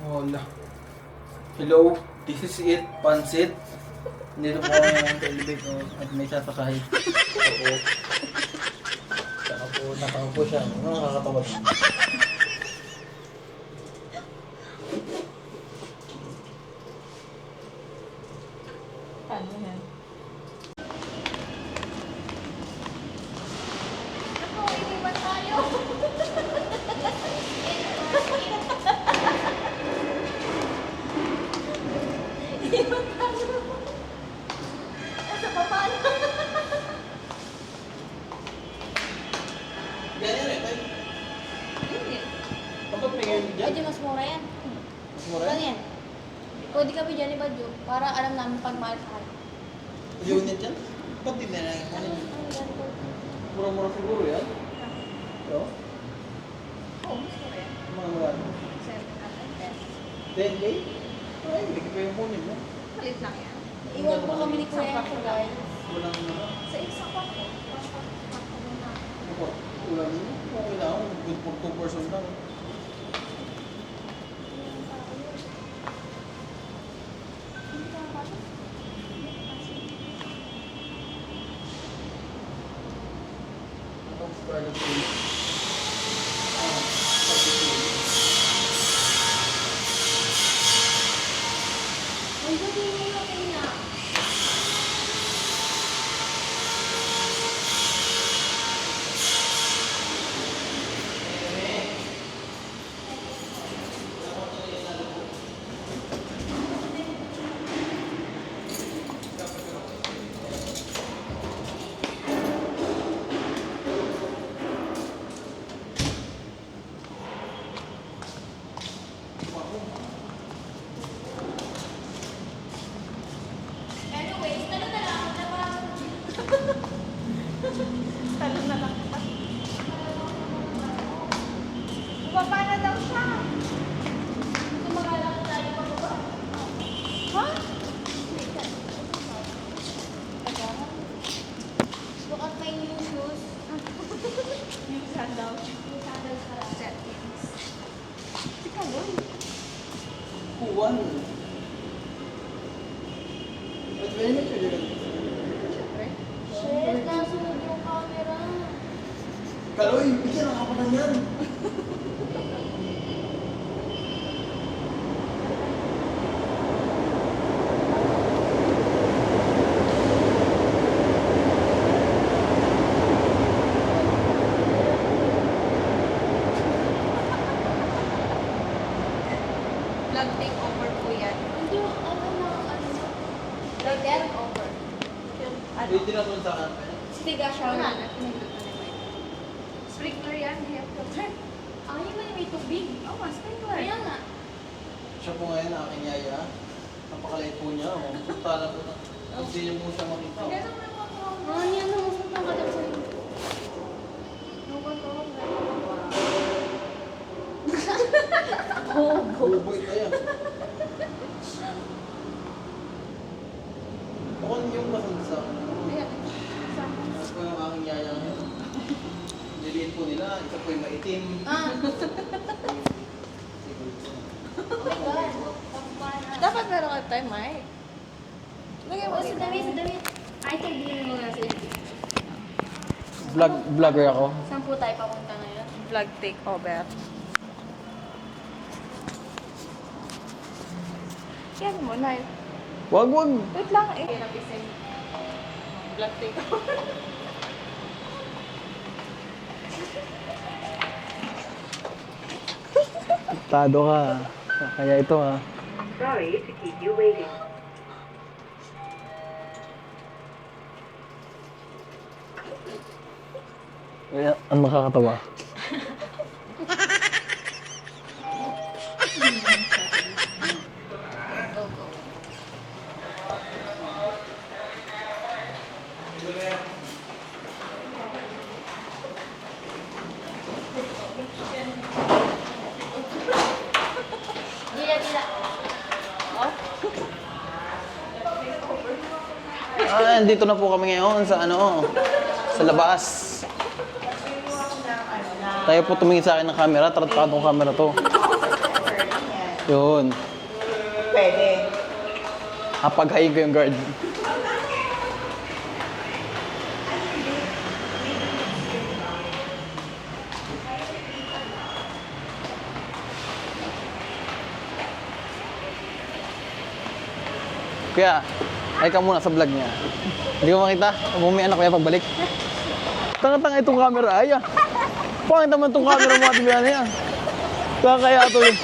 Hola. Hello, this is it, Pansit. Dito po kami ng elevator at may sasakay. Oo. Saka po, nakaupo siya. Ano nakakatawa doon? Paano yan? Ako, iniwan tayo. Iniwan tayo. Nasa baba na. Ganyan eh, tayo. Hindi. Kapag may ganyan dyan, Medyo mas mura yan. mas mura. Ganyan. Pwede kami dyan ni Badyo para alam namin pag mahal ka. Unit yan? Ba't din na lang? Ano yun? Mura-mura siguro yan? Oo? Oo, mas mura yan. Mga mura. 10K? Ay, hindi ka pa yung kunin mo. Palit lang yan. Iwan po kami ni Kuya sa guys. Walang ano. Sa isang kwarto. Ulan mo. Okay na ako. Good for 2 person lang. Ang Scarlet Witch. Ay, gabi mo yung kanya. Anyways, talo na lang. Talo na lang. Bumaba na daw siya. Tumagalak tayo pa ba? Ha? Look at my new shoes. Yung sandals. Yung sandals ka lang. Settings. Si Kaloy. Kuwan. Ba't ba yun? Siyempre. Shit, nasunod yung camera. Kaloy, bigyan ako na yan. Vlog takeover po yan. Hindi, ano. Like that over. Ano? Hindi tinatulong sa akin. Stiga siya. Wala na. Pinagluto na yun. Sprinkler yan. Hair filter. Ay, may tubig. Oh, sprinkler. Kaya nga. Siya po ngayon, ang aking yaya. Napakaliit po niya. Punta na po. Hindi niyo po siya makita. Ganun na po ako. Ano yan? Namusot ng kadang sa'yo. No control. Buboy ka yan. Ako yung kasal sa akin. Ayan. Ako po yung aking yaya ngayon. Niliit po nila. Isa po yung maitim. Ah. Siguro po. Oh my God. Tampana. Dapat meron ka time, Mike. Lagyan mo Oh, sa damit, sa damit. Ay, sabihin mo nga sa'yo. Vlogger ako. Saan po tayo papunta ngayon? Vlog takeover. Yan mo, Nay. Wag. Wait lang eh. Vlog takeover. Tado ka. Kaya ito ha. Sorry to keep you waiting. Kaya, ang nakakatawa. Dila. Nandito na po kami ngayon sa sa labas. Tayo po tumingin sa akin ng camera, tratadong camera to. Yun. Pwede. Kapaghayin ko yung guard. Kuya, ay ka muna sa vlog niya. Hindi ko makita. Bumi anak kuya pagbalik. Tanga-tanga itong camera ay ah. Pangit naman itong camera mo at biyan niya. Kaya tuloy.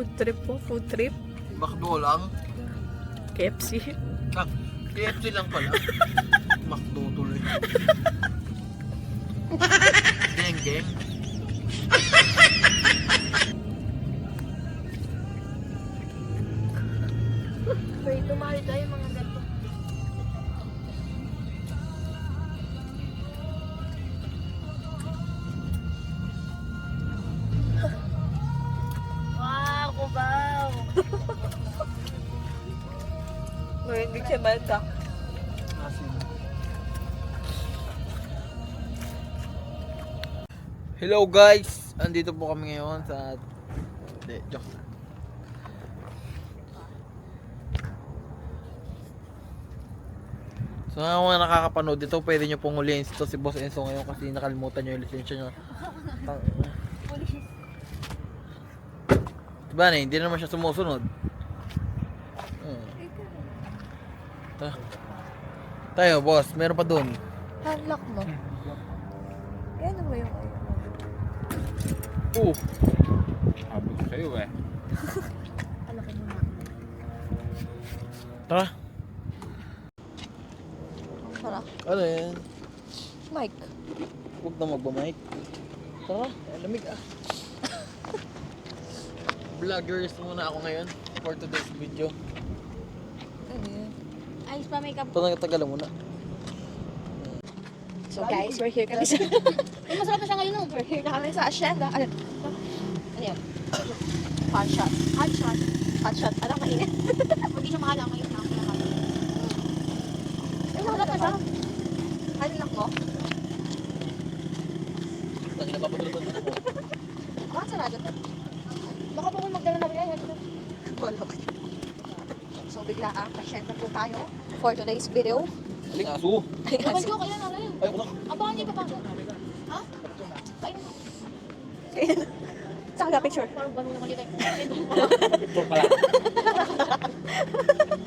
Food trip po, food trip. Makdo lang. KFC. Ah, KFC lang pala. Makdo tuloy. Geng. Pwede tumali tayo mga ganito. Wow, kubaw! Hindi siya malta. Hello guys! Andito po kami ngayon sa... Hindi, joke na. So nga mga nakakapanood dito, pwede nyo pong huliin si Boss Enzo ngayon kasi nakalimutan nyo yung lisensya nyo. Diba na, hindi naman siya sumusunod. Tayo boss, meron pa dun. Unlock mo. Yan mo yung Abot ko sa'yo eh. Alakin mo na. Tara. Tara. Ano yan? Mike. Huwag na magba-mic. Tara, lamig ah. Vloggers muna ako ngayon for today's video. Ano yun? Ayos pa makeup. Tagal muna. So guys, we're here kami sa... Ay, masarap na siya ngayon no? We're here na kami sa Hacienda. Ano yan? Hot shot. Hot shot. Hot shot. Ano mainit? Hindi siya mahala ngayon na ako lahat. Ay, masarap na siya. Ano lang mo? Lagi napapatulutan na ako. Bakit sarado to? Baka po kung magdala na rin yan. Wala. So bigla ang Hacienda po tayo for today's video. Aling aso. Kapag ko kailan na rin. Ay, wala. Abangan niyo pa pa. Ha? Kain na. Saan ka picture? Parang ganun naman dito. Picture pala.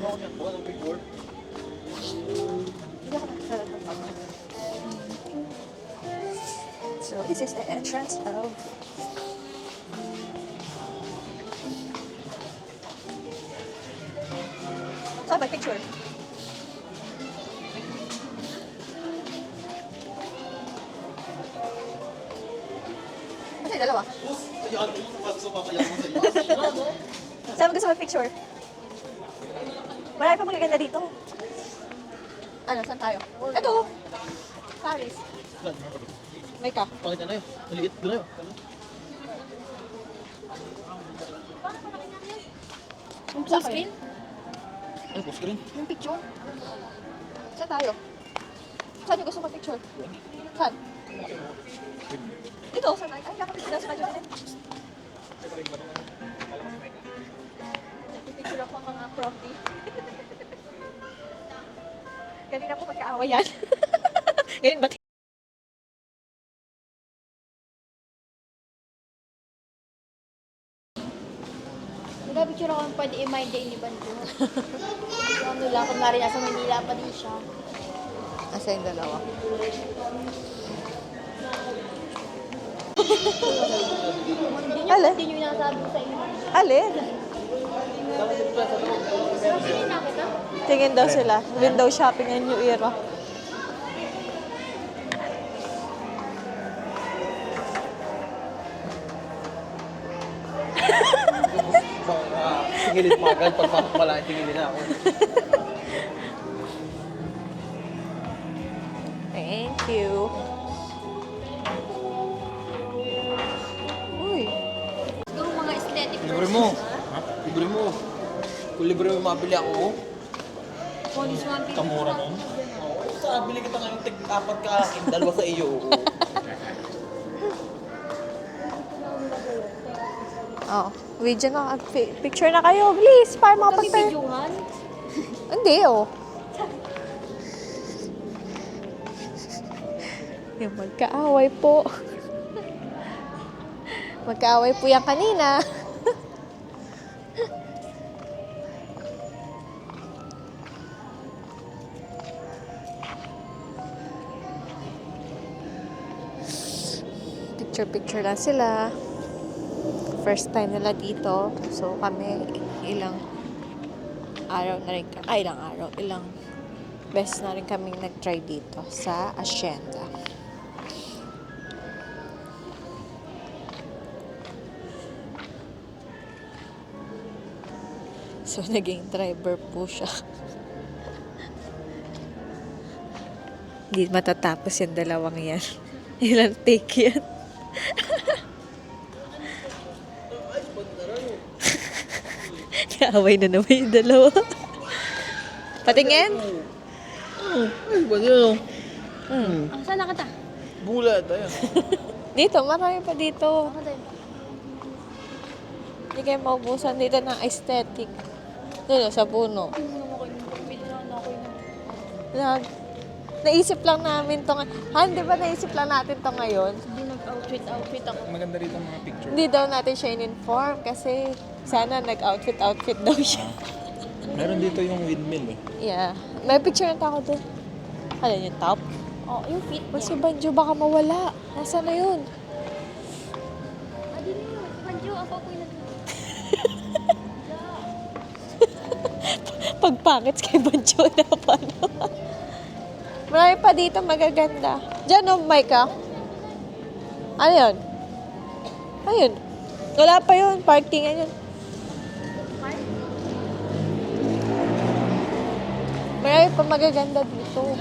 Bukan ng picture. So this is the entrance of saan ba picture? Kasi dalawa. Saan mo gusto mag-picture? Marami pa magaganda dito. Ano, saan tayo? Ito! Paris. May ka. Pakita na yun. Maliit. Doon na yun. Yung full screen? Ay, post screen. Yung picture? Saan tayo? Saan yung gusto mag-picture? Saan? Dito, saan tayo? Ay, kapag dito sa radyo natin. Nagpipicture ako ang mga prompty. Kanina po magkaawa yan. Ngayon ba't Nagpicture ako ang pwede i-mind day ni Banjo. Ano lang, kunwari nasa Manila pa din siya. Asa yung dalawa? Alin? Hindi nyo nasabi sa inyo. Alin? Tingin daw sila. Window shopping and New Era. Tingilin mo agad, pagpapak pala, tingilin na ako. Thank you. Uy. Siguro mga aesthetic Libre mo. Libre mo. Kung libre mo, mabili ako. Police 150. Kamura nun. Oo, bili kita ngayong tig-apat ka akin, dalawa sa iyo. Oh, video na. Picture na kayo, please. Para Kami makapagtayo. videohan. Hindi, oh. Yung magkaaway po. Magkaaway po yan kanina. Picture-picture lang sila. First time nila dito. So, kami ilang araw na rin. Ilang beses na rin kaming nag-try dito sa Hacienda. So, naging driver po siya. Hindi matatapos yung dalawang yan. Ilang take yan. Kaaway na naman yung dalawa. Patingin? Ay, ba yun? Saan na kita? Bula tayo. Dito, marami pa dito. Ano tayo? Hindi kayo maubusan dito ng aesthetic. Dito, sa puno. Naisip lang namin to ngayon. Di ba naisip lang natin to ngayon? Hindi nag-outfit ako. Maganda rito ang mga picture. Hindi daw natin siya in-inform kasi sana nag-outfit daw siya. Meron dito yung windmill eh. Yeah. May picture na ako doon. Ano yung top? Oh, yung fit O si Banjo baka mawala. Nasaan na yun? Adi na yun. Banjo, ako po yung Pagpangit kay Banjo na paano. Marami pa dito magaganda. Diyan o, Micah. Ano yun? Ayun. Wala pa yun. Parkingan yun. Marami pa magaganda dito.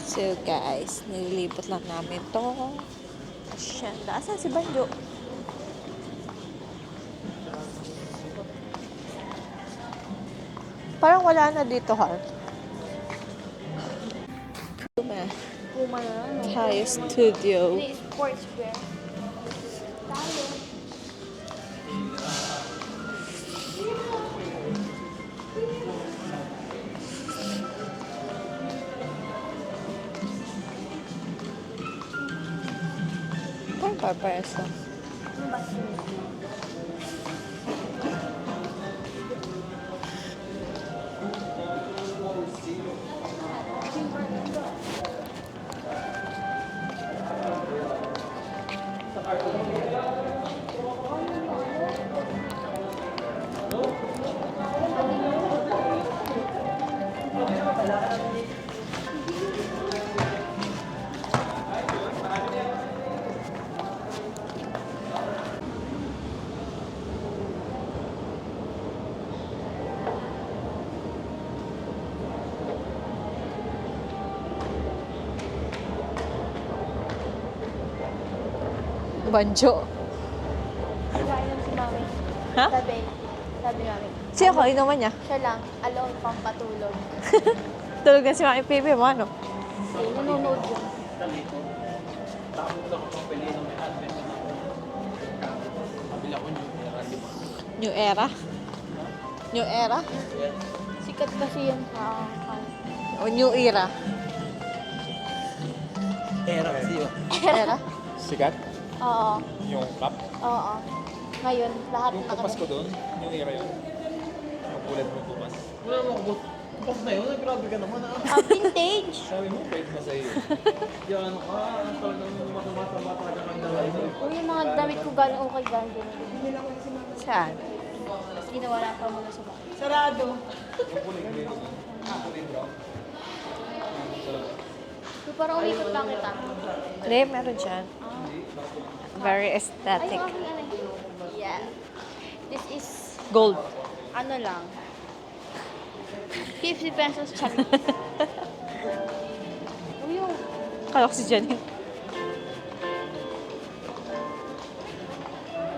So guys, nililibot lang namin to. Hacienda. Asan si Banjo? Parang wala na dito, ha? Puma na lang. Tayo Studio. Hindi, sportswear. Tayo. Parang paparas lang. Ano ba siya? Banjo. Kailan si mami? Ha? Sabi namin. Siya ko, inuman niya. Siya lang, alone, pampatulog. Tulog na si Mami Pipi mo, ano? Eh, nanonood yun. New Era? New Era? Sikat kasi yan sa O New Era? Era kasi yun. Era? Sikat? Oo. Yung cup? Oo. Ngayon, lahat Yung na kupas ko doon? Yung era yun? Yung kulad mo kupas? Wala naman ako. Kapag na yun, ay grabe ka naman ah. Vintage. Sabi mo, pwede ba sa'yo? Yan ka, ang talagang mata-mata ka kang dalawa. Uy, yung mga damit ko galing okay galing. Saan? Tapos ginawa lang pa muna sa bahay. Sarado. So, parang umikot lang kita. Hindi, meron dyan. Very Ay, aesthetic. yung aking ano. Yeah. This is, Gold. ano lang. 50 pesos chali. Uy, yung, Kalok si Janine.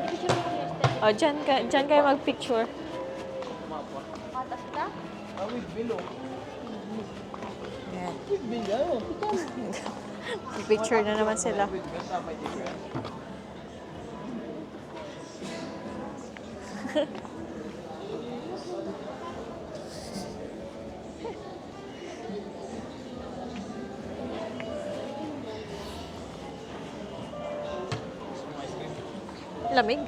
picture mo kami aesthetic. Oh, dyan kayo mag-picture. Katas ka? Ah, with bill oh. Yan. With bill yan oh. Picture na naman sila. With bill, dapat dito yan. Lamig.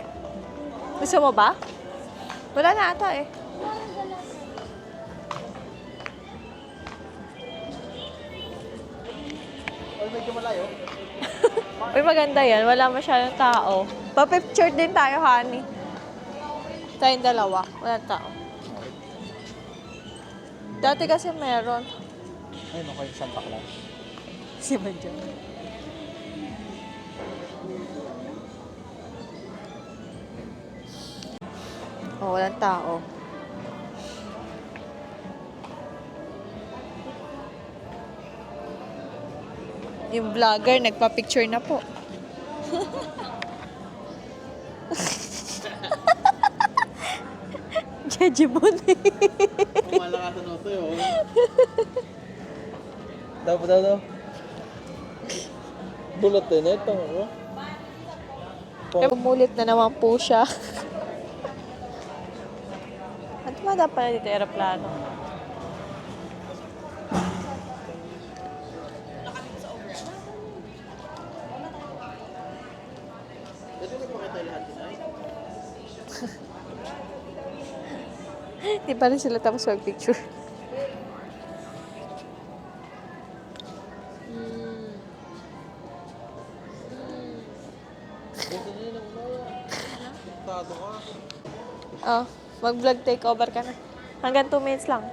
Gusto mo ba? Wala na ata eh. Ay, medyo malayo. Uy, maganda yan. Wala masyadong tao. Pa-picture din tayo, honey. Tayong dalawa. Walang tao. Dati kasi meron. Ayun ako yung Santa Claus. Si Manjan. Oh, walang tao. Yung vlogger, nagpa-picture na po. Jejibon eh. Kumalakatan ako sa'yo oh. Daw. Bulot din ito oh. Pumulit na naman po siya. At mada pala dito aeroplano. Dito na pakita lahat din ay. Di pa rin sila tapos mag-picture. Tado ka. Oh, mag-vlog takeover ka na. Hanggang 2 minutes lang.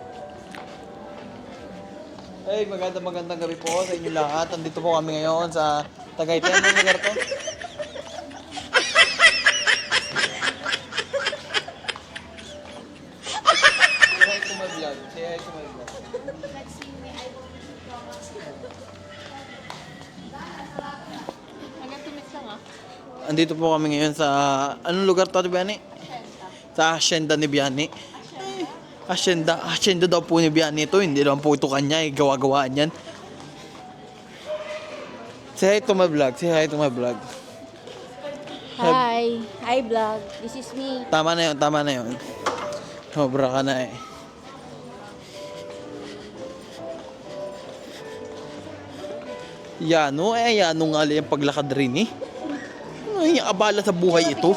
Hey, magandang gabi po sa inyo lahat. Andito po kami ngayon sa Tagaytay. Anong lugar to? Say hi to my vlog. Say hi to my vlog. Hanggang 2 minutes lang ah. Andito po kami ngayon sa... Anong lugar to, Biani? Sa Hacienda ni Biani. Hacienda daw po ni Biani ito. Hindi naman po ito kanya. Gawa-gawaan yan. Say hi to my vlog. Say hi to my vlog. Hi. Hi, vlog. This is me. Tama na yun. Sobra ka na eh. Yano nga lang yung paglakad rin eh. Ano yung abala sa buhay ito?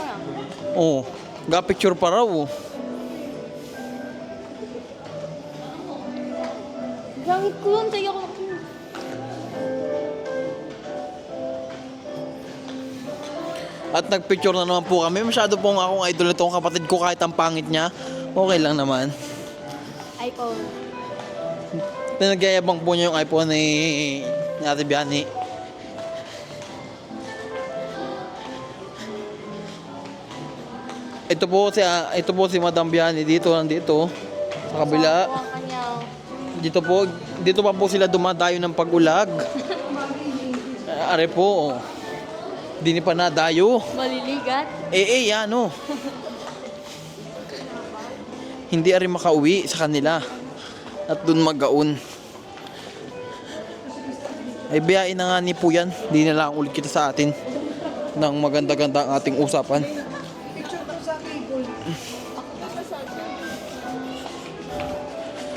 Oo. Ga-picture pa raw oh. Gangit ko yun. Tayo ko. At nagpicture na naman po kami. Masyado pong akong idol itong kapatid ko kahit ang pangit niya. Okay lang naman. iPhone. Nagyayabang po niya yung iPhone ni Ate Biani. Ito po si Madam Biani nandito sa kabila. Ang kanyang Dito pa po sila dumadayo ng pag-ulag. Are po. Di pa nadayo. maliligat. Yan oh. Hindi ari makauwi sa kanila. At dun magaon. Ay biyain na nga ni po yan. Di na lang ulit kita sa atin. Nang maganda-ganda ang ating usapan.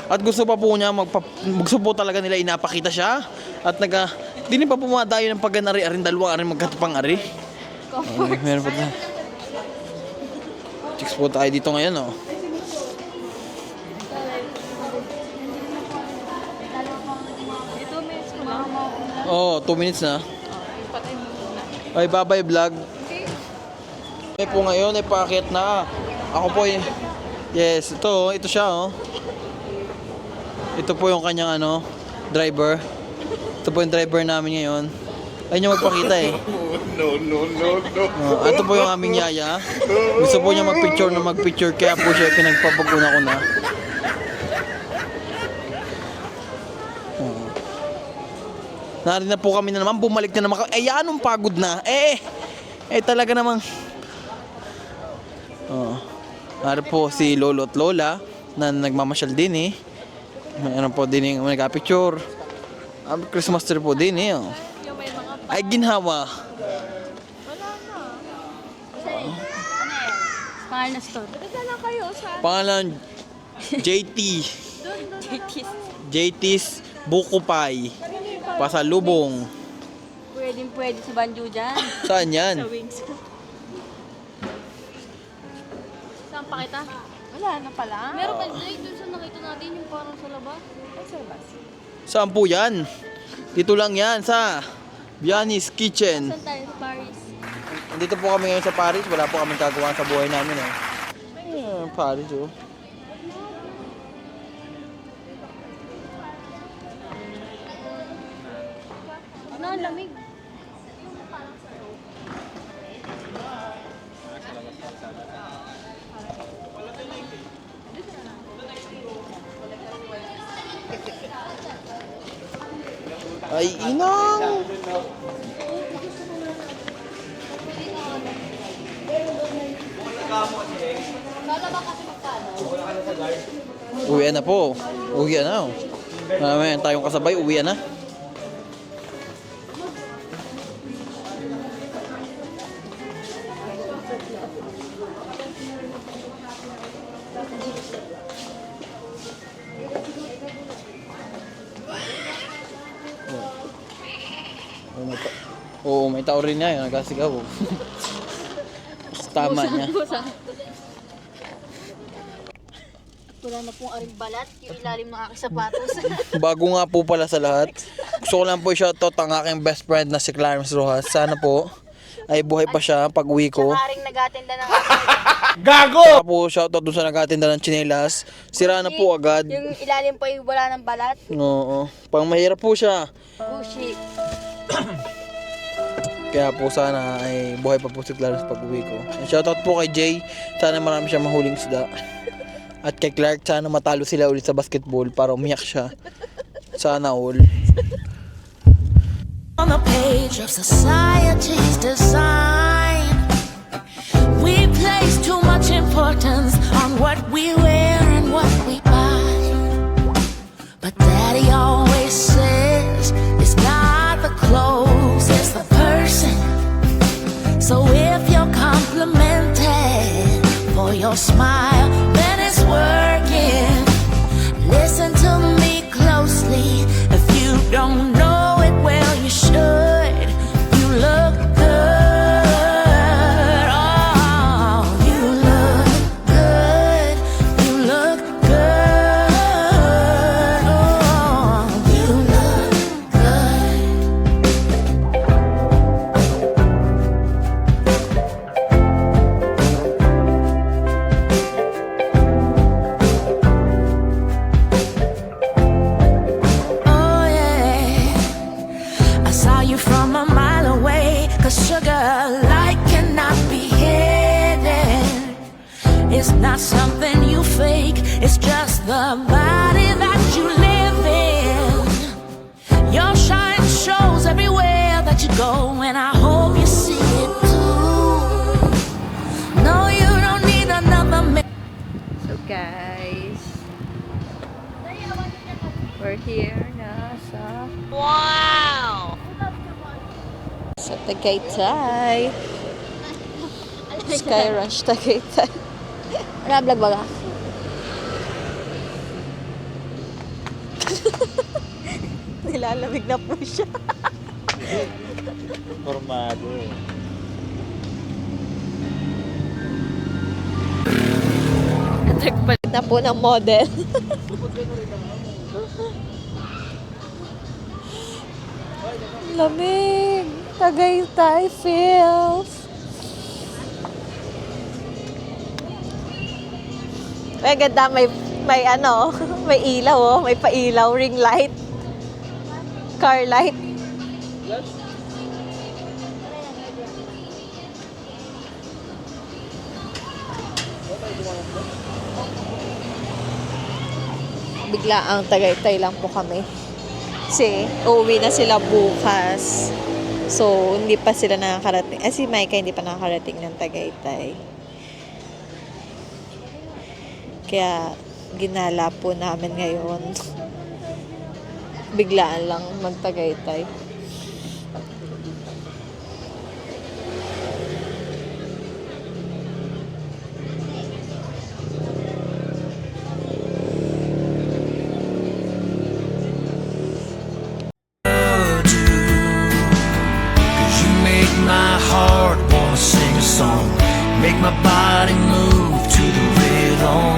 At gusto pa po niya gusto po talaga nila inapakita siya. At di pa pumadayo ng pagganari-arin, dalawang arin magkatupang ari. Ay, meron pa na. Chicks po tayo dito ngayon oh. Oo, 2 minutes na. Patay mo muna. Ay, bye-bye vlog. May po ngayon ay paakyat na. Ako po eh. Yes, ito siya oh. Ito po yung kanyang driver. Ito po yung driver namin ngayon. Ayun yung magpakita eh. No. Ito po yung aming yaya. Gusto po niya magpicture kaya po siya pinagpapaguna ko na. Narin na po kami na naman, bumalik na naman. Eh, anong pagod na? Talaga namang. Narin po si Lolo at Lola na nagmamasyal din eh. Mayroon po din yung nagka-picture. Christmas tree po din eh. Oh. Ay, ginhawa. Wala na. Pangalan na store. Dada na kayo sa Pangalan, JT. JT's Bukupay. Pasalubong. Pwede sa banjo dyan. Saan yan? wings. Saan pa kita? Wala na pala. Meron pa dun sa nakita natin yung parang sa labas. Ay, sa labas. Saan po yan? Dito lang yan sa Vianney's Kitchen. Saan tayo sa Paris? Dito po kami ngayon sa Paris. Wala po kami kagawa sa buhay namin eh. Ayun, Paris oh. Ano, ang lamig. Ay, inang! Uwi na po. Uwi na. Mayroon tayong kasabay. Uwi na. Oo, may tao rin niya. Nagasigaw. Tama niya. Wala na pong aring balat, yung ilalim ng aking sapatos. Bago nga po pala sa lahat, gusto ko lang po i-shoutout ang aking best friend na si Clarence Rojas. Sana po ay buhay pa siya pag uwi ko. Saka ring nag-atinda ng Saka po shoutout dun sa nag-atinda ng tsinelas. Sira na po agad. yung ilalim pa yung wala ng balat. Oo. Pang mahirap po siya. Gucci. Kaya po sana ay buhay pa po si Clarence pag uwi ko. And shoutout po kay Jay. Sana marami siya mahuling isda. At kay Clark, sana matalo sila ulit sa basketball para umiyak siya. Sana all. On the page of society's design, we place too much importance on what we wear and what we buy. But Daddy always says it's not the clothes, it's the person. So if you're complimented for your smile, then it's working. Listen to me closely. If you don't know it, well, you should. You look good. Oh, you look good. You look good. Oh, you look good. Oh yeah, I saw you from a mile away. 'Cause sugar light cannot be hidden. It's not something you fake. It's just the body that you live in. Your shine shows everywhere that you go, and I hope you see it too. No, you don't need another man. So guys, we're here na sa sa Tagaytay. Sky Ranch Tagaytay. Vlog ba ka? Nilalamig na po siya. Formado. Nagpalit na po ng model. Lamig. Tagaytay feels. Ay, ganda. May ano, may ilaw oh. May pailaw, ring light. Car light. Bigla ang Tagaytay lang po kami. Kasi uuwi na sila bukas. So, hindi pa sila nakakarating. Si Micah hindi pa nakakarating ng Tagaytay. Kaya, ginala po namin ngayon. Biglaan lang mag-Tagaytay. Cause you make my heart wanna sing a song, make my body move to the rhythm.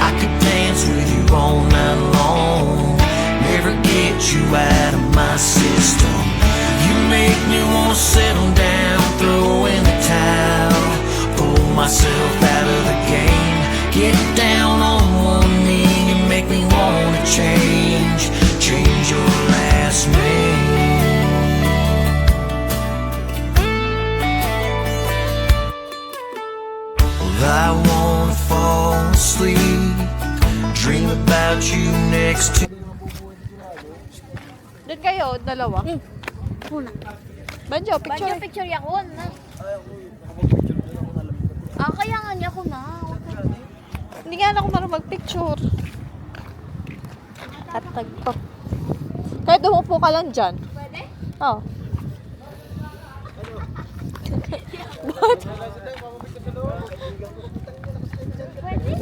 I could dance with you all night long, never get you out of my system. You make me wanna settle down, throw in the towel, pull myself out of the game, get down on one knee and make me wanna change your last name. I wanna fall asleep, dream about you next to. Doon kayo, dalawa. Una. Banjo, picture. Picture yakon na. Kaya nga niya ako na. Hindi nga ako marunong mag-picture. At tagpap. Kahit umupo ka lang dyan. Pwede? Oo. What? Pwede?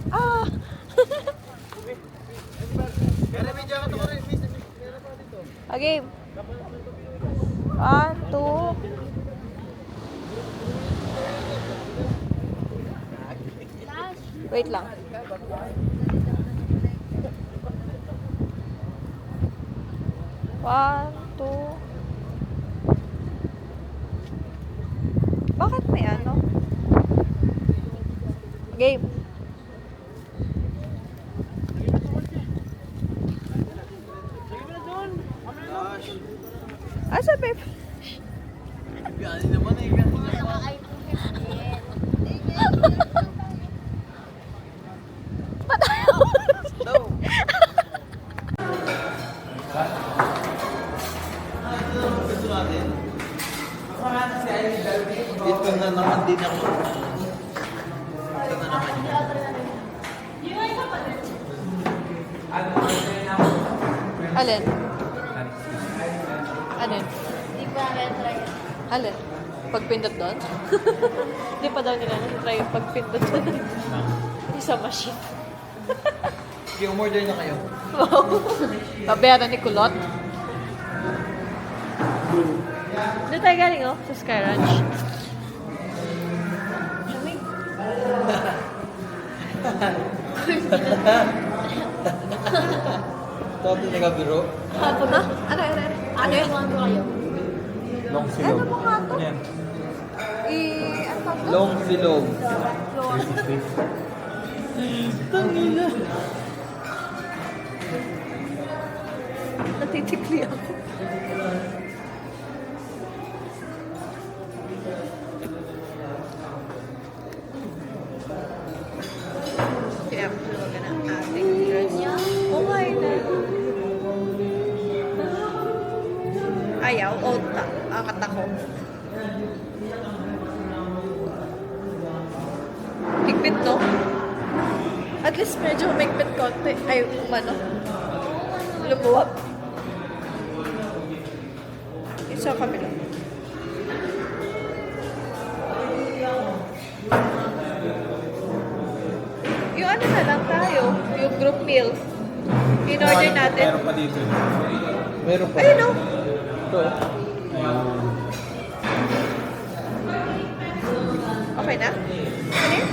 Ah! Okay. 1, 2. Wait lang. One, two. Bakit may ano? Game. Asa ba? Biyanin naman eh. Dito na naman din ako. Ito na naman yun. Alin? Alin? Di ba kaya try? Alin? Pagpindot doon? Hindi pa daw nila na-try yung pagpindot doon. Sa machine. Sige, umorder na kayo. Babayaran ni Kulot. Doon tayo galing oh, sa Sky Ranch. Toto na kabiro. Hapon na? Ano yun? Ano yun? Ano kayo? Long silog. Ano mo nga to? Yan. Ano tawag to? Long silog. Natitikli ako. Kaya ako na ng ating dress. Oh my God. Ayaw, ota. Angat ako. Higpit, no? At least medyo higpit konti. Ay, umano. Lumuwag. Isa kabila. Yung ano na lang tayo, yung group meal. In-order natin. Meron pa dito. Meron pa. Ayun o. Ito. Ayun. Okay na? Ano yun?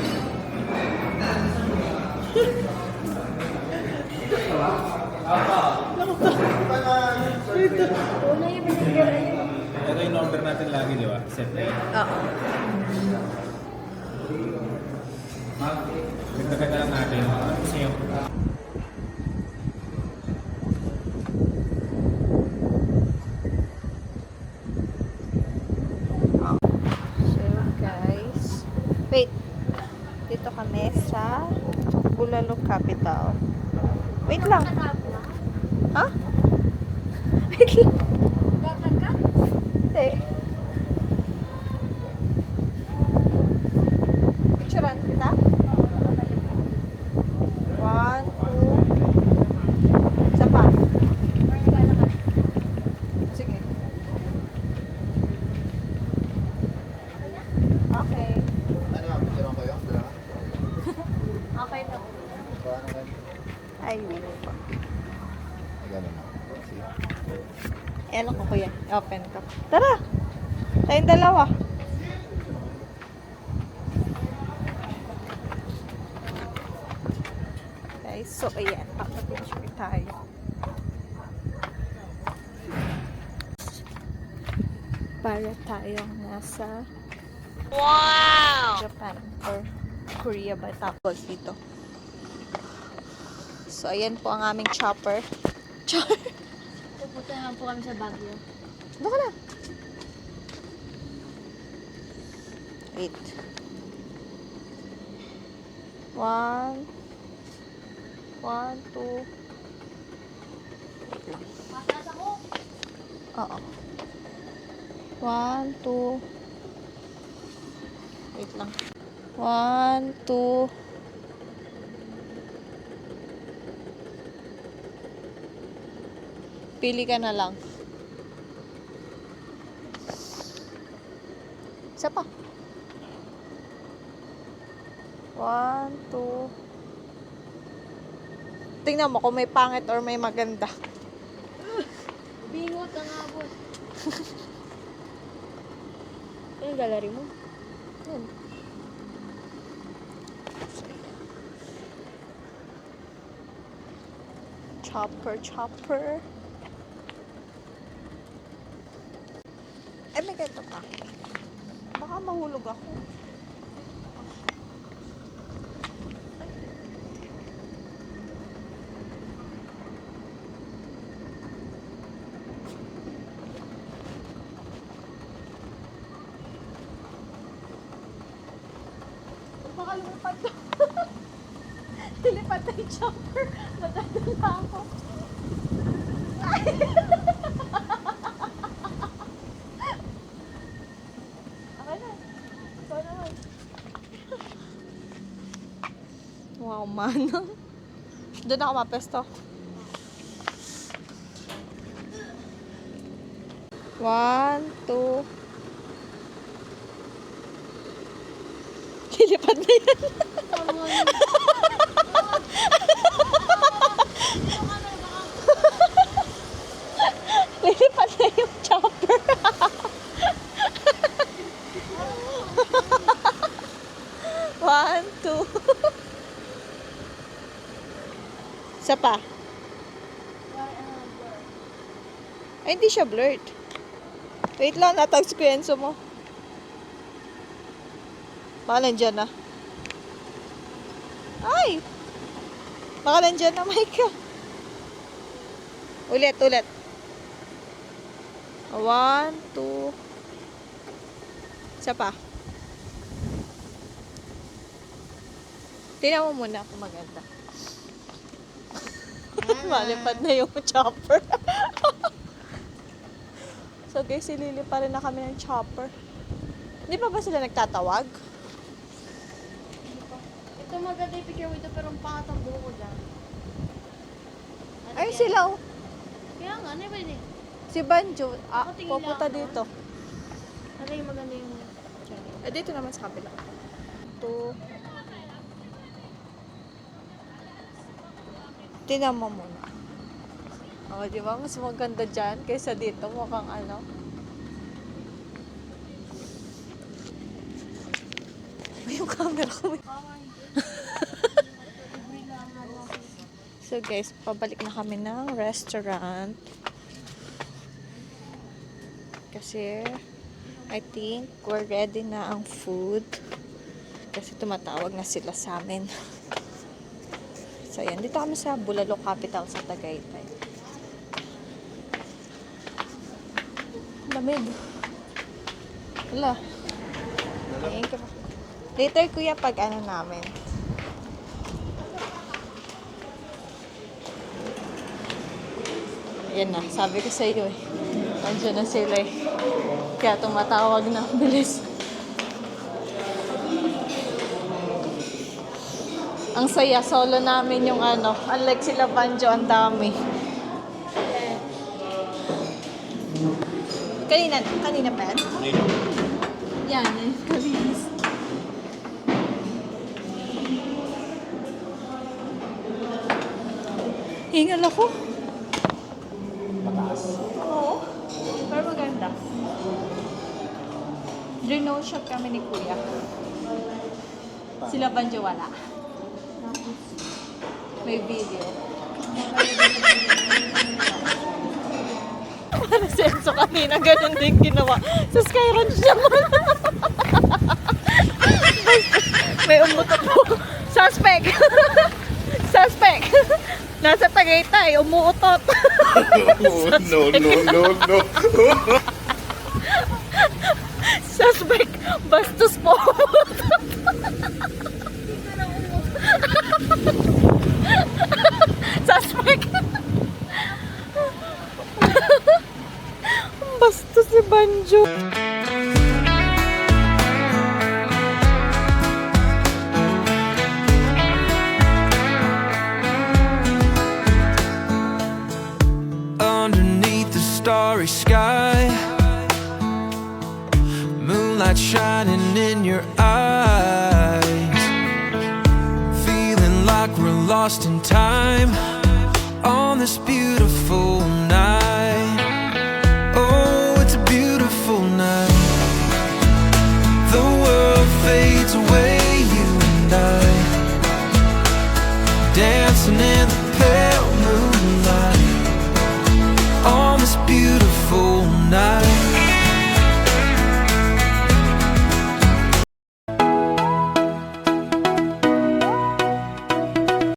Wala yung binigyan niyo. Ito yung order natin lagi, di ba? Set na yun. Oo. Dagdagan na lang natin. Kasi yung So, guys. Wait. Dito kami sa Bulalo Capital. Wait lang. Ha? Wait lang. Gatan ka? Hindi. Picturean kita? 1, 2. Isa pa. Sige. Okay. Okay na. Ay, wait pa. Ayan ako kuya. Open ka. Tara! Tayong dalawa. Guys, so ayan. Papapicture tayo. Para tayong nasa Japan or Korea ba tapos dito. So, ayan po ang aming chopper. Pupunta naman po kami sa Baguio. Doon ka na. Wait. 1, 2. Mataas ako. Oo. 1, 2. Wait lang. 1, 2. Pili ka na lang. Isa pa. 1, 2. Tingnan mo kung may pangit or may maganda. Bingot ang abot. Ano yung gallery mo? Yan. Chopper. Eh, may ganito pa. Baka mahulog ako. Baka lumipad to. Lilipad na yung chopper. Madadala ako. Okay na. Ikaw naman. Wow, manang. Doon ako mapesto. 1, 2. Lilipad na yan. Lilipad na yung chopper. One, two. Isa pa. Ay, hindi siya blurred. Wait lang, natag-screenso mo. Baka nandyan na. Ay! Baka nandyan na, Micah. Ulit. 1, 2. Isa pa. Tingnan mo muna kung maganda. Malipad na yung chopper. So guys, silili pa rin na kami ng chopper. Hindi pa ba sila nagtatawag? Ito maganda yung picture mo ito pero ang pangat ang buko dyan. Ano Ay, yan? sila oh. Kaya nga, ano ba yun eh? Si Banjo. Ako tingin Pupunta lang, no? dito. Ano yung maganda yung... Eh, dito naman sa kabila. 2. Tingnan mo muna. Oh, di ba? Mas maganda dyan kaysa dito. Mukhang ano. Yung camera ko. So guys, pabalik na kami ng restaurant. Kasi I think we're ready na ang food. Kasi tumatawag na sila sa amin. So, yan. Dito kami sa Bulalo Capital sa Tagaytay. Lamig. Wala. Thank you. Later, kuya, pag ano namin. Yan na. Sabi ko sa iyo eh. Andiyan na sila eh. Kaya tumatawag na. Bilis. Ang saya. Solo namin yung ano. Unlike sila Banjo, ang dami. Kanina pa yan? Yan. Kabilis. Hingal ako. Oo. Pero maganda. Reno shot kami ni Kuya. Sila Banjo wala. May video. Para senso kanina, ganun din ginawa. Sa Skyranch naman. May umutot po. Suspect! Suspect! Nasa Tagaytay, umuutot. No. Suspect, bastos po. Suspect. Bastos si Banjo. Underneath the starry sky, moonlight shining in your eyes, feeling like we're lost in time on this beautiful night. Oh, it's a beautiful night. The world fades away, you and I, dancing in the pale moonlight on this beautiful night.